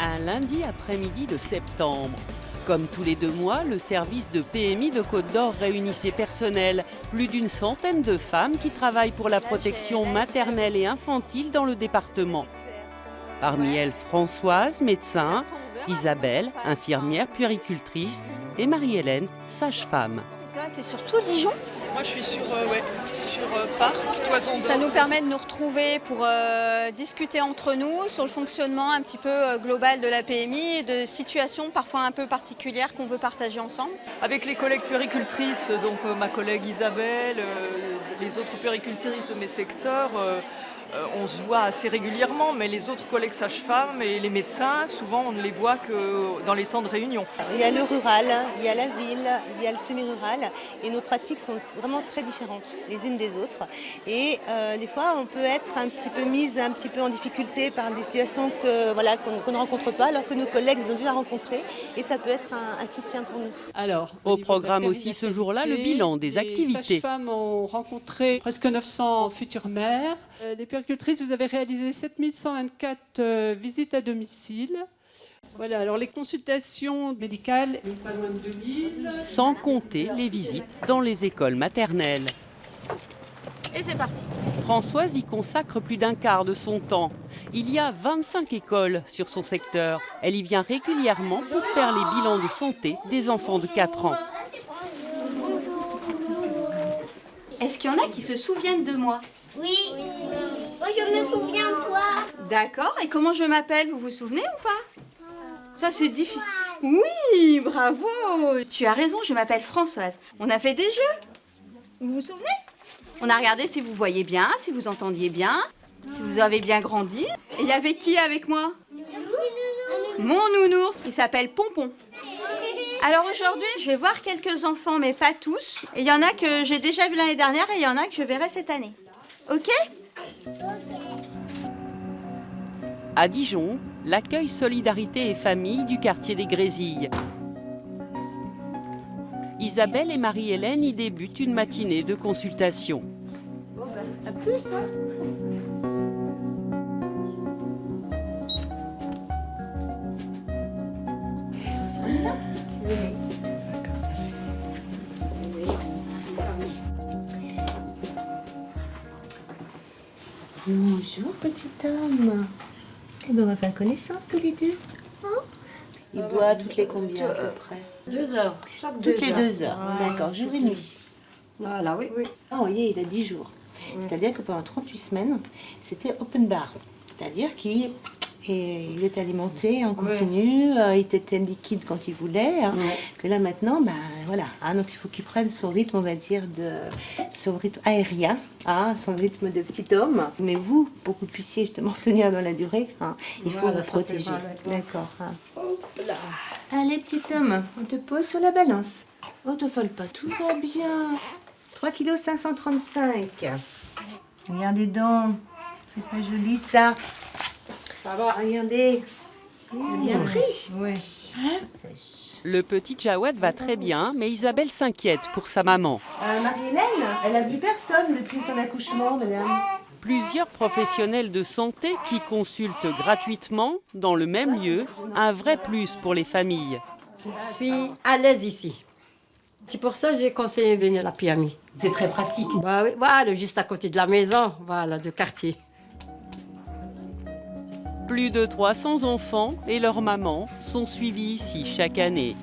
Un lundi après-midi de septembre. Comme tous les 2 mois, le service de PMI de Côte d'Or réunit ses personnels. Plus d'une centaine de femmes qui travaillent pour la protection maternelle et infantile dans le département. Parmi elles, Françoise, médecin, Isabelle, infirmière puéricultrice et Marie-Hélène, sage-femme. C'est surtout Dijon. Moi je suis sur Parc, Toison d'Or. Ça nous permet de nous retrouver pour discuter entre nous sur le fonctionnement un petit peu global de la PMI et de situations parfois un peu particulières qu'on veut partager ensemble. Avec les collègues puéricultrices, donc ma collègue Isabelle, les autres puéricultrices de mes secteurs, on se voit assez régulièrement, mais les autres collègues sages-femmes et les médecins, souvent on ne les voit que dans les temps de réunion. Il y a le rural, il y a la ville, il y a le semi-rural et nos pratiques sont vraiment très différentes les unes des autres. Et des fois on peut être un petit peu mise un petit peu en difficulté par des situations qu'on ne rencontre pas alors que nos collègues les ont déjà rencontrées et ça peut être un soutien pour nous. Alors, Au programme aussi ce jour-là, le bilan des activités. Les sages-femmes ont rencontré presque 900 futures mères. Les puéricultrices, vous avez réalisé 7124 visites à domicile. Voilà, alors les consultations médicales, pas loin de 2000. Sans compter les visites dans les écoles maternelles. Et c'est parti. Françoise y consacre plus d'un quart de son temps. Il y a 25 écoles sur son secteur. Elle y vient régulièrement pour faire les bilans de santé des enfants de 4 ans. Est-ce qu'il y en a qui se souviennent de moi? Oui. Moi, je me souviens de toi. D'accord, et comment je m'appelle, vous vous souvenez ou pas? Ça c'est difficile. Oui, bravo. Tu as raison, je m'appelle Françoise. On a fait des jeux. Vous vous souvenez? On a regardé si vous voyez bien, si vous entendiez bien, si vous avez bien grandi. Et il y avait qui avec moi? Mon nounours, il s'appelle Pompon. Alors aujourd'hui, je vais voir quelques enfants, mais pas tous. Et il y en a que j'ai déjà vu l'année dernière et il y en a que je verrai cette année. Ok? À Dijon, l'accueil Solidarité et Famille du quartier des Grésilles. Isabelle et Marie-Hélène y débutent une matinée de consultation. À plus, hein. Bonjour, petit homme. Eh ben, on va faire connaissance tous les deux. Hein? Il boit toutes les combien à peu près? 2 heures. Chaque 2 Toutes les heures. 2 heures. D'accord, jour et nuit. Voilà, oui. Ah, vous voyez, il a 10 jours. C'est-à-dire que pendant 38 semaines, c'était open bar. C'est-à-dire qu'il il était alimenté en continu, il était liquide quand il voulait. Hein, que là maintenant, ben voilà. Hein, donc il faut qu'il prenne son rythme, on va dire, son rythme aérien, hein, son rythme de petit homme. Mais vous, pour que vous puissiez justement tenir dans la durée, hein, il faut vous protéger. D'accord. Hein. Allez, petit homme, on te pose sur la balance. On te folle pas, tout va bien. 3,535 kg. Regardez donc, c'est pas joli ça. Ça va. Regardez, il a bien pris. Oui. Hein? Le petit Jawad va très bien, mais Isabelle s'inquiète pour sa maman. Marie-Hélène, elle a vu personne depuis son accouchement, madame. Plusieurs professionnels de santé qui consultent gratuitement dans le même lieu, un vrai plus pour les familles. Je suis à l'aise ici. C'est pour ça que j'ai conseillé de venir à la PMI. C'est très pratique. Bah oui, voilà, juste à côté de la maison, voilà, de quartier. Plus de 300 enfants et leurs mamans sont suivis ici chaque année.